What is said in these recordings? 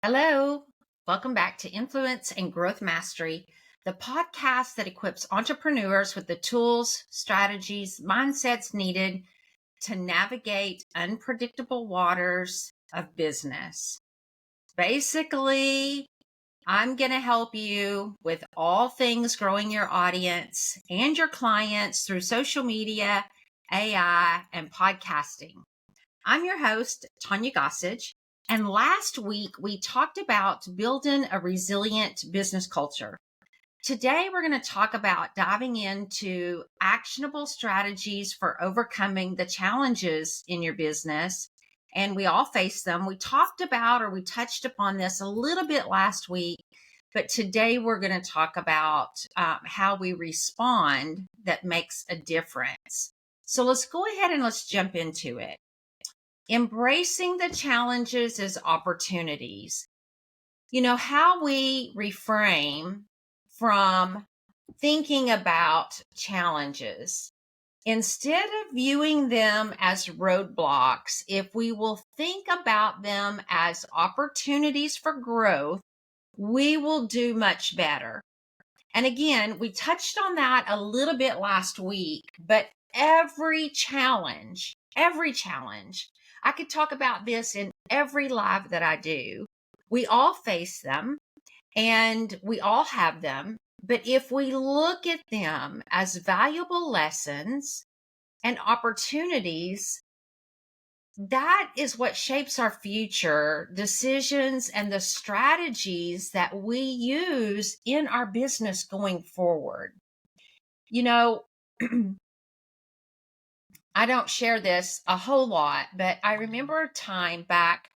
Hello, welcome back to Influence and Growth Mastery, the podcast that equips entrepreneurs with the tools, strategies, mindsets needed to navigate unpredictable waters of business. Basically, I'm going to help you with all things growing your audience and your clients through social media, AI, and podcasting. I'm your host, Tanya Gossage. And last week, we talked about building a resilient business culture. Today, we're going to talk about diving into actionable strategies for overcoming the challenges in your business. And we all face them. We talked about or we touched upon this a little bit last week, but today we're going to talk about how we respond that makes a difference. So let's go ahead and let's jump into it. Embracing the challenges as opportunities. You know, how we reframe from thinking about challenges. Instead of viewing them as roadblocks, if we will think about them as opportunities for growth, we will do much better. And again, we touched on that a little bit last week, but every challenge, I could talk about this in every live that I do. We all face them and we all have them. But if we look at them as valuable lessons and opportunities, that is what shapes our future decisions and the strategies that we use in our business going forward. You know, I don't share this a whole lot, but I remember a time back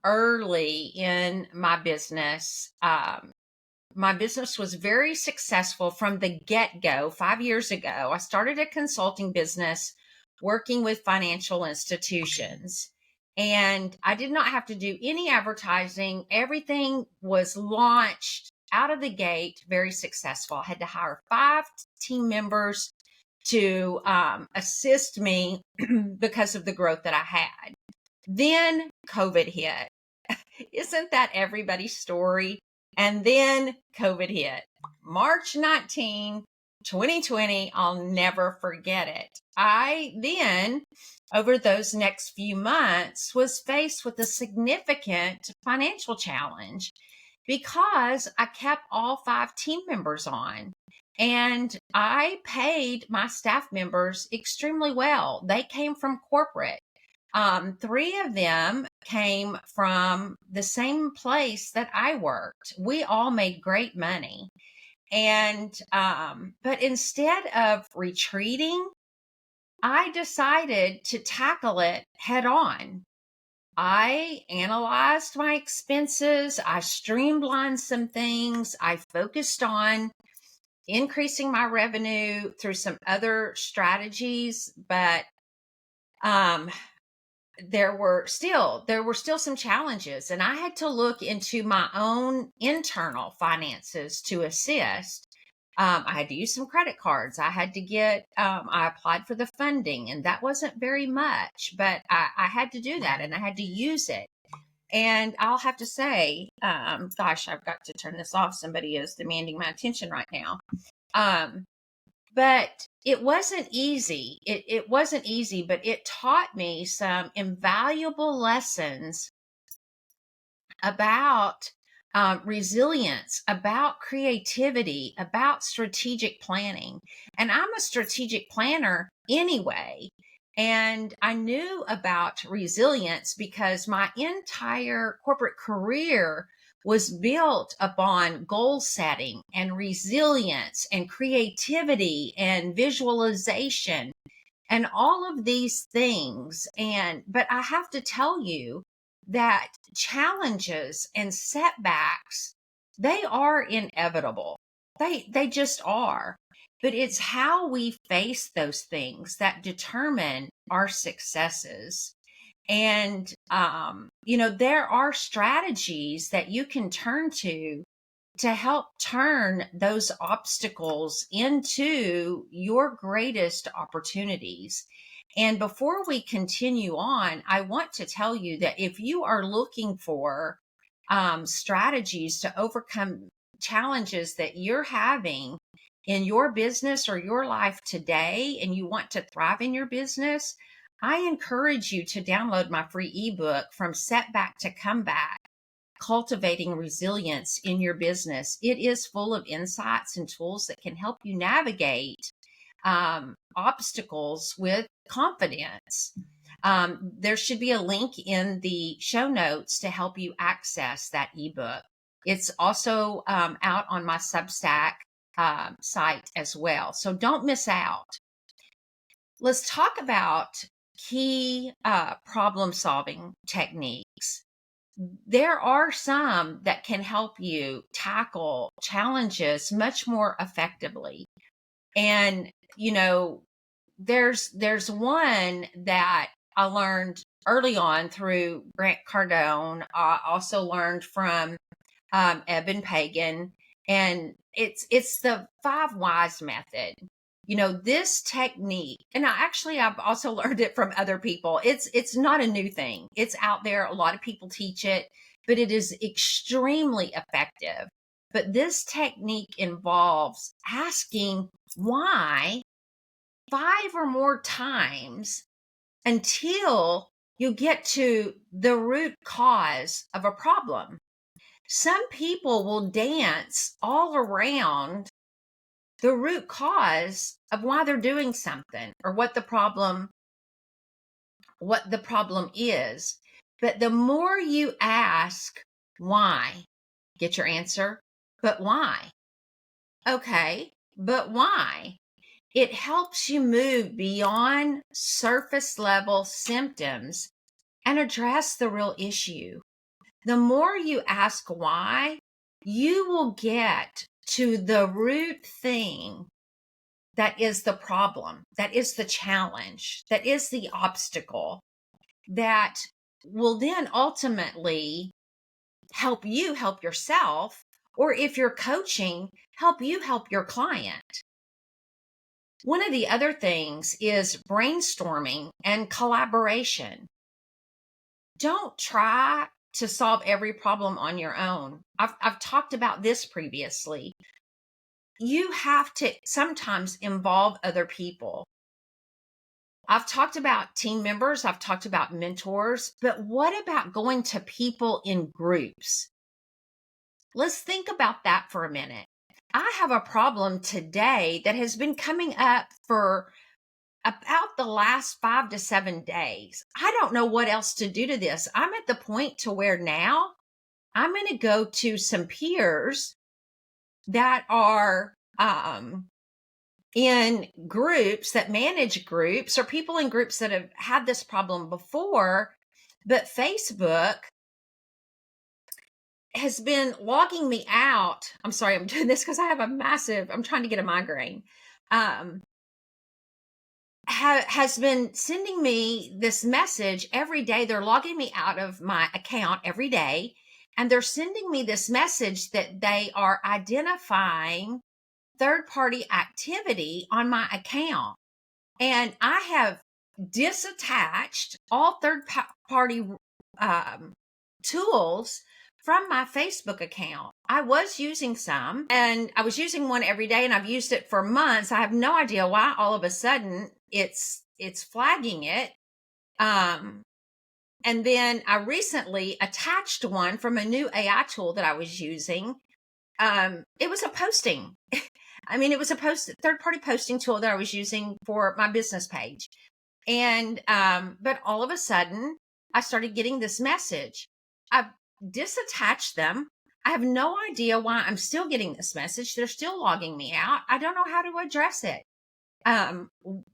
early in my business. My business was very successful from the get-go. 5 years ago, I started a consulting business working with financial institutions. And I did not have to do any advertising. Everything was launched out of the gate, very successful. I had to hire 5 team members to assist me because of the growth that I had. Then COVID hit. Isn't that everybody's story? And then COVID hit. March 19, 2020, I'll never forget it. I then, over those next few months, was faced with a significant financial challenge because I kept all 5 team members on. And I paid my staff members extremely well. They came from corporate. 3 of them came from the same place that I worked. We all made great money. And, but instead of retreating, I decided to tackle it head on. I analyzed my expenses. I streamlined some things. I focused on increasing my revenue through some other strategies, but there were still some challenges, and I had to look into my own internal finances to assist. I had to use some credit cards. I had to I applied for the funding, and that wasn't very much, but I had to do that and I had to use it. And I'll have to say, gosh, I've got to turn this off. Somebody is demanding my attention right now. But it wasn't easy. It wasn't easy, but it taught me some invaluable lessons about resilience, about creativity, about strategic planning. And I'm a strategic planner anyway. And I knew about resilience because my entire corporate career was built upon goal setting and resilience and creativity and visualization and all of these things. But I have to tell you that challenges and setbacks, they are inevitable. They just are. But it's how we face those things that determine our successes. And, there are strategies that you can turn to help turn those obstacles into your greatest opportunities. And before we continue on, I want to tell you that if you are looking for strategies to overcome challenges that you're having in your business or your life today, and you want to thrive in your business, I encourage you to download my free ebook, From Setback to Comeback: Cultivating Resilience in Your Business. It is full of insights and tools that can help you navigate obstacles with confidence. There should be a link in the show notes to help you access that ebook. It's also out on my Substack site as well. So don't miss out. Let's talk about key problem solving techniques. There are some that can help you tackle challenges much more effectively. And, there's one that I learned early on through Grant Cardone. I also learned from Eben Pagan, and it's the 5 whys method. This technique, and I've also learned it from other people. It's not a new thing. It's out there. A lot of people teach it, but it is extremely effective. But this technique involves asking why 5 or more times until you get to the root cause of a problem. Some people will dance all around the root cause of why they're doing something or what the problem is. But the more you ask why, get your answer, but why? Okay, but why? It helps you move beyond surface level symptoms and address the real issue. The more you ask why, you will get to the root thing that is the problem, that is the challenge, that is the obstacle, that will then ultimately help you help yourself, or if you're coaching, help you help your client. One of the other things is brainstorming and collaboration. Don't try to solve every problem on your own. I've talked about this previously. You have to sometimes involve other people. I've talked about team members, I've talked about mentors, but what about going to people in groups? Let's think about that for a minute. I have a problem today that has been coming up for about the last 5 to 7 days. I don't know what else to do to this. I'm at the point to where now I'm going to go to some peers that are in groups that manage groups, or people in groups that have had this problem before, but Facebook has been logging me out. I'm sorry, I'm doing this because I have I'm trying to get a migraine. Has been sending me this message every day. They're logging me out of my account every day, and they're sending me this message that they are identifying third-party activity on my account. And I have disattached all third-party tools from my Facebook account. I was using some, and I was using one every day, and I've used it for months. I have no idea why all of a sudden it's flagging it. And then I recently attached one from a new AI tool that I was using. It was a posting. It was a third-party posting tool that I was using for my business page. And, but all of a sudden I started getting this message. I've disattached them. I have no idea why I'm still getting this message. They're still logging me out. I don't know how to address it.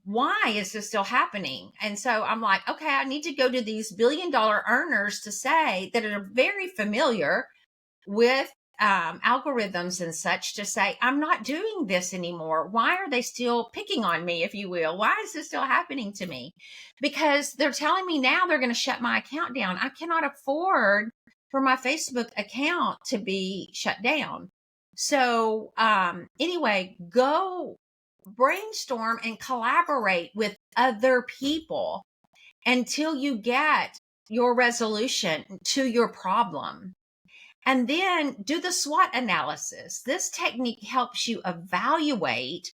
Why is this still happening? And so I'm like, okay, I need to go to these billion-dollar earners to say that are very familiar with algorithms and such, to say, I'm not doing this anymore. Why are they still picking on me, if you will? Why is this still happening to me? Because they're telling me now they're going to shut my account down. I cannot afford for my Facebook account to be shut down. So anyway, go brainstorm and collaborate with other people until you get your resolution to your problem. And then do the SWOT analysis. This technique helps you evaluate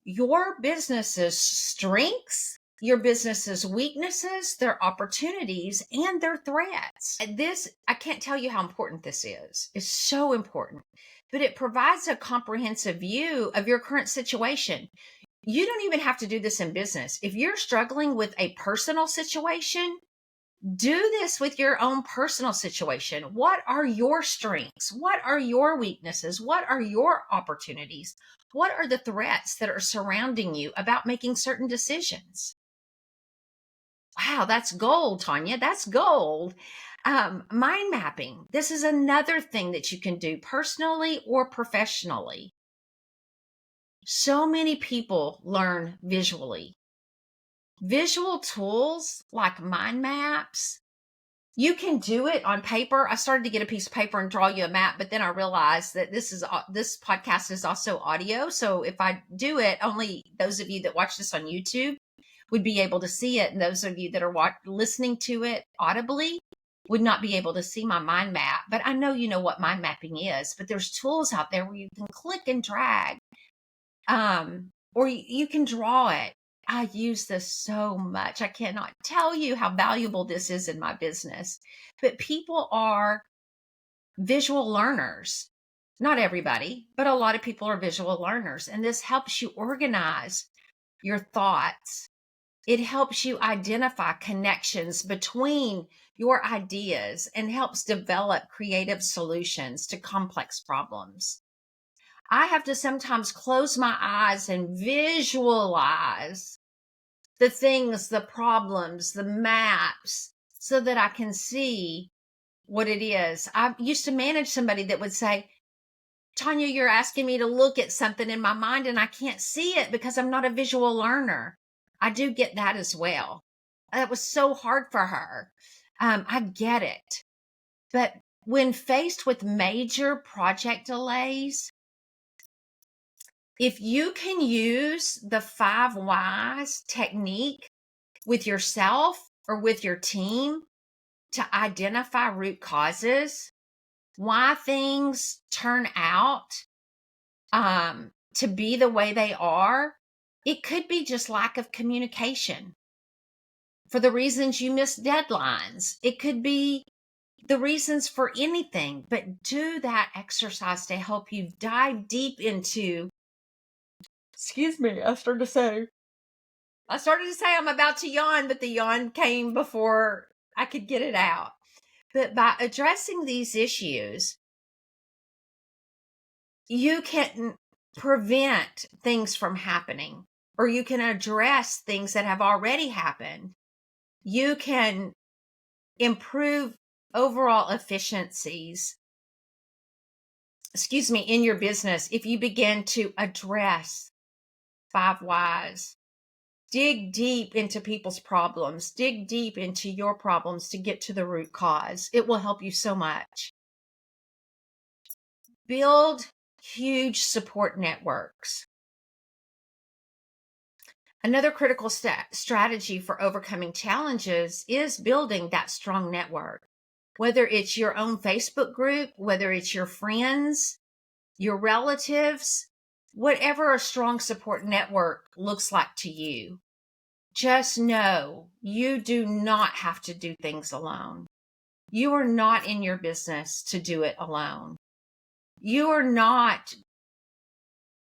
your business's strengths, your business's weaknesses, their opportunities, and their threats. This, I can't tell you how important this is. It's so important. But it provides a comprehensive view of your current situation. You don't even have to do this in business. If you're struggling with a personal situation, do this with your own personal situation. What are your strengths? What are your weaknesses? What are your opportunities? What are the threats that are surrounding you about making certain decisions? Wow, that's gold, Tanya. That's gold. Mind mapping. This is another thing that you can do personally or professionally. So many people learn visually. Visual tools like mind maps, you can do it on paper. I started to get a piece of paper and draw you a map, but then I realized that this podcast is also audio. So if I do it, only those of you that watch this on YouTube would be able to see it. And those of you that are listening to it audibly would not be able to see my mind map. But I know you know what mind mapping is, but there's tools out there where you can click and drag, or you can draw it. I use this so much. I cannot tell you how valuable this is in my business. But people are visual learners. Not everybody, but a lot of people are visual learners. And this helps you organize your thoughts. It helps you identify connections between your ideas and helps develop creative solutions to complex problems. I have to sometimes close my eyes and visualize the things, the problems, the maps, so that I can see what it is. I used to manage somebody that would say, Tanya, you're asking me to look at something in my mind and I can't see it because I'm not a visual learner. I do get that as well. That was so hard for her. I get it. But when faced with major project delays, if you can use the 5 whys technique with yourself or with your team to identify root causes, why things turn out to be the way they are, it could be just lack of communication. For the reasons you missed deadlines, it could be the reasons for anything, but do that exercise to help you dive deep into. Excuse me, I started to say I'm about to yawn, but the yawn came before I could get it out. But by addressing these issues, you can prevent things from happening, or you can address things that have already happened. You can improve overall efficiencies, in your business if you begin to address 5 whys. Dig deep into people's problems. Dig deep into your problems to get to the root cause. It will help you so much. Build huge support networks. Another critical strategy for overcoming challenges is building that strong network. Whether it's your own Facebook group, whether it's your friends, your relatives, whatever a strong support network looks like to you, just know you do not have to do things alone. You are not in your business to do it alone. You are not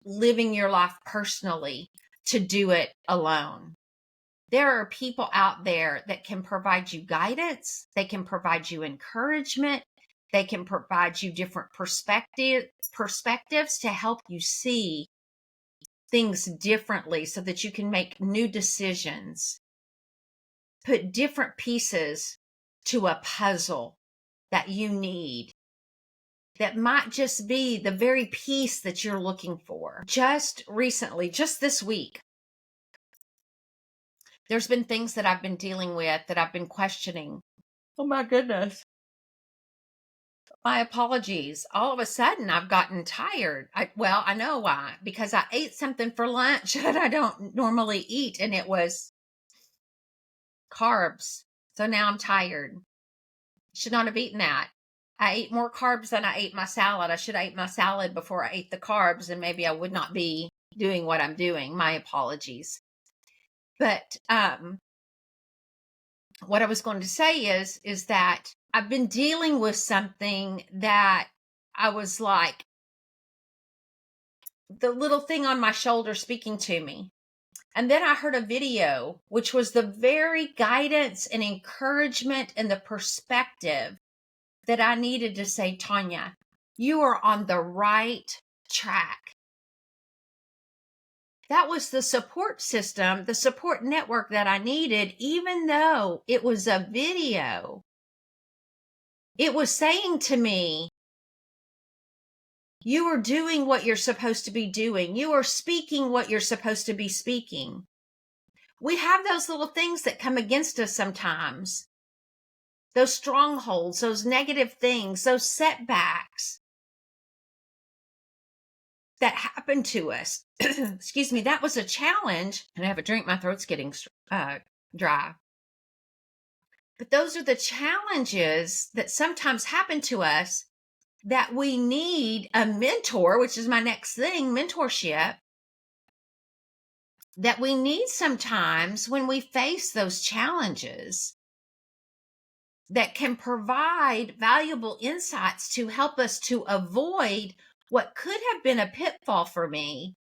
living your life personally to do it alone. There are people out there that can provide you guidance. They can provide you encouragement. They can provide you different perspectives to help you see things differently so that you can make new decisions. Put different pieces to a puzzle that you need that might just be the very piece that you're looking for. Just recently, just this week, there's been things that I've been dealing with that I've been questioning. Oh my goodness. My apologies. All of a sudden, I've gotten tired. I know why. Because I ate something for lunch that I don't normally eat, and it was carbs. So now I'm tired. Should not have eaten that. I ate more carbs than I ate my salad. I should have ate my salad before I ate the carbs, and maybe I would not be doing what I'm doing. My apologies. But what I was going to say is that I've been dealing with something that I was like, the little thing on my shoulder speaking to me. And then I heard a video, which was the very guidance and encouragement and the perspective that I needed to say, Tanya, you are on the right track. That was the support system, the support network that I needed, even though it was a video. It was saying to me, you are doing what you're supposed to be doing. You are speaking what you're supposed to be speaking. We have those little things that come against us sometimes. Those strongholds, those negative things, those setbacks that happen to us. Excuse me, that was a challenge. And I have a drink, my throat's getting dry. But those are the challenges that sometimes happen to us that we need a mentor, which is my next thing, mentorship, that we need sometimes when we face those challenges that can provide valuable insights to help us to avoid what could have been a pitfall for me,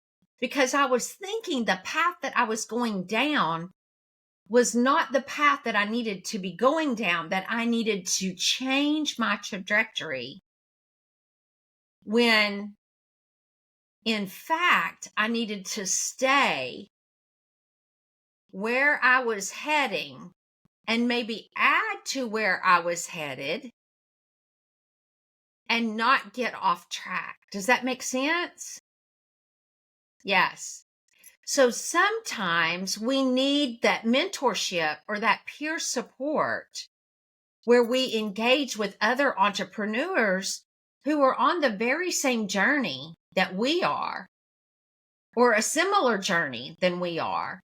because I was thinking the path that I was going down was not the path that I needed to be going down, that I needed to change my trajectory, when in fact I needed to stay where I was heading and maybe add to where I was headed and not get off track. Does that make sense? Yes. So sometimes we need that mentorship or that peer support where we engage with other entrepreneurs who are on the very same journey that we are, or a similar journey than we are.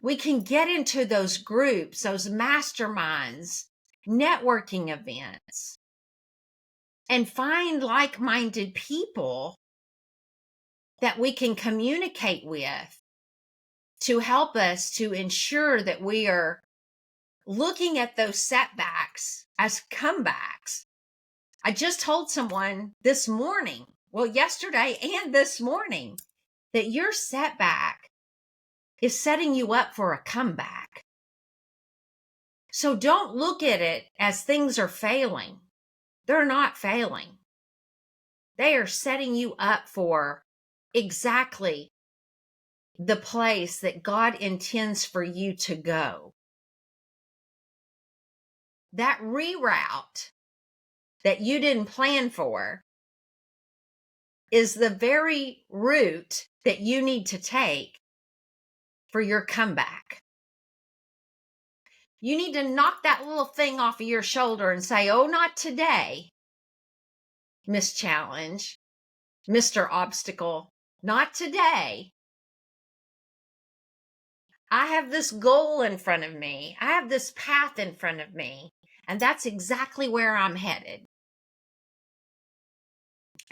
We can get into those groups, those masterminds, networking events, and find like-minded people that we can communicate with to help us to ensure that we are looking at those setbacks as comebacks. I just told someone this morning, well, yesterday and this morning, that your setback is setting you up for a comeback. So don't look at it as things are failing. They're not failing. They are setting you up for exactly the place that God intends for you to go. That reroute that you didn't plan for is the very route that you need to take for your comeback. You need to knock that little thing off of your shoulder and say, oh, not today, Miss Challenge, Mr. Obstacle, not today. I have this goal in front of me. I have this path in front of me, and that's exactly where I'm headed.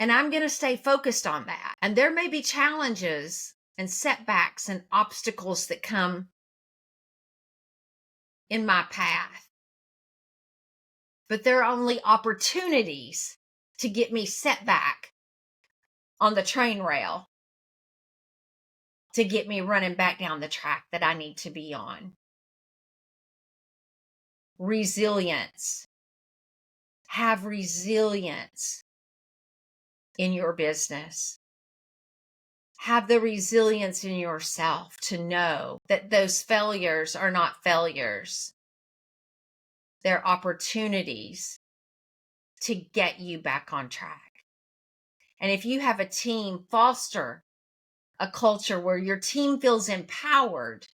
And I'm going to stay focused on that. And there may be challenges and setbacks and obstacles that come in my path, but they're only opportunities to get me set back on the train rail, to get me running back down the track that I need to be on. Resilience. Have resilience in your business. Have the resilience in yourself to know that those failures are not failures. They're opportunities to get you back on track. And if you have a team, foster a culture where your team feels empowered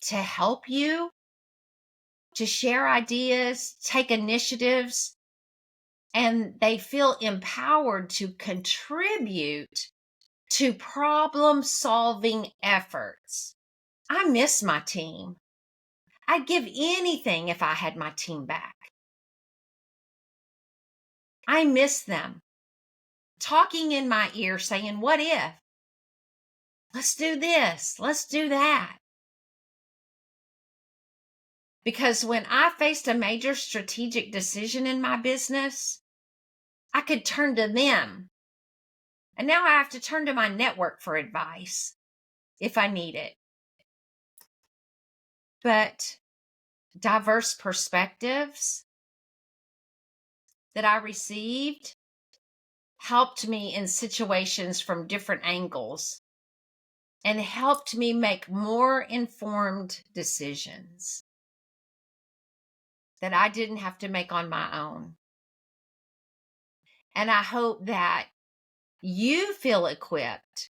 to help you, to share ideas, take initiatives, and they feel empowered to contribute to problem-solving efforts. I miss my team. I'd give anything if I had my team back. I miss them talking in my ear saying, what if? Let's do this. Let's do that. Because when I faced a major strategic decision in my business, I could turn to them. And now I have to turn to my network for advice if I need it. But diverse perspectives that I received helped me in situations from different angles and helped me make more informed decisions that I didn't have to make on my own. And I hope that you feel equipped,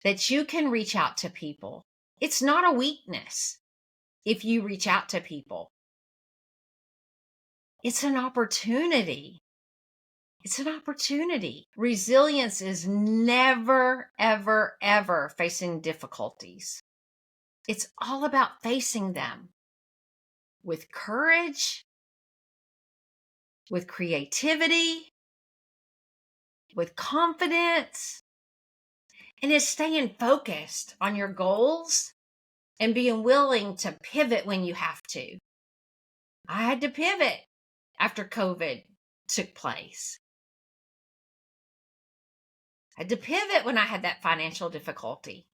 that you can reach out to people. It's not a weakness if you reach out to people. It's an opportunity. It's an opportunity. Resilience is never, ever, ever facing difficulties. It's all about facing them with courage, with creativity, with confidence, and it's staying focused on your goals and being willing to pivot when you have to. I had to pivot after COVID took place. I had to pivot when I had that financial difficulty.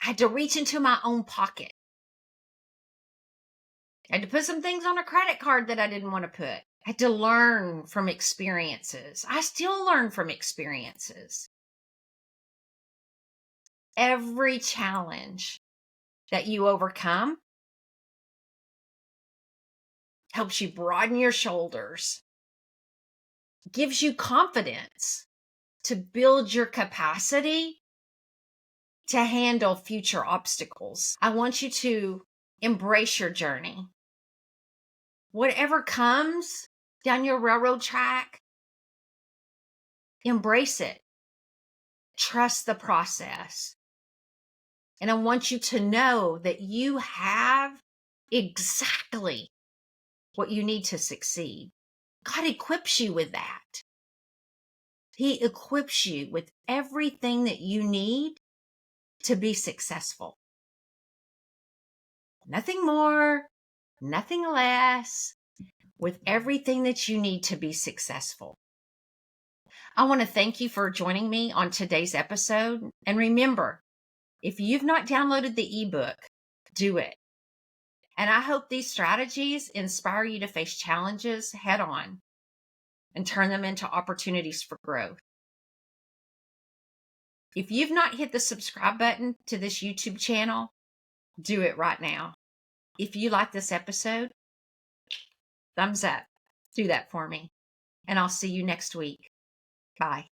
I had to reach into my own pocket. I had to put some things on a credit card that I didn't want to put. I had to learn from experiences. I still learn from experiences. Every challenge that you overcome helps you broaden your shoulders, gives you confidence to build your capacity to handle future obstacles. I want you to embrace your journey. Whatever comes down your railroad track, embrace it. Trust the process. And I want you to know that you have exactly what you need to succeed. God equips you with that. He equips you with everything that you need to be successful. Nothing more, nothing less, with everything that you need to be successful. I want to thank you for joining me on today's episode. And remember, if you've not downloaded the ebook, do it. And I hope these strategies inspire you to face challenges head on and turn them into opportunities for growth. If you've not hit the subscribe button to this YouTube channel, do it right now. If you like this episode, thumbs up. Do that for me. And I'll see you next week. Bye.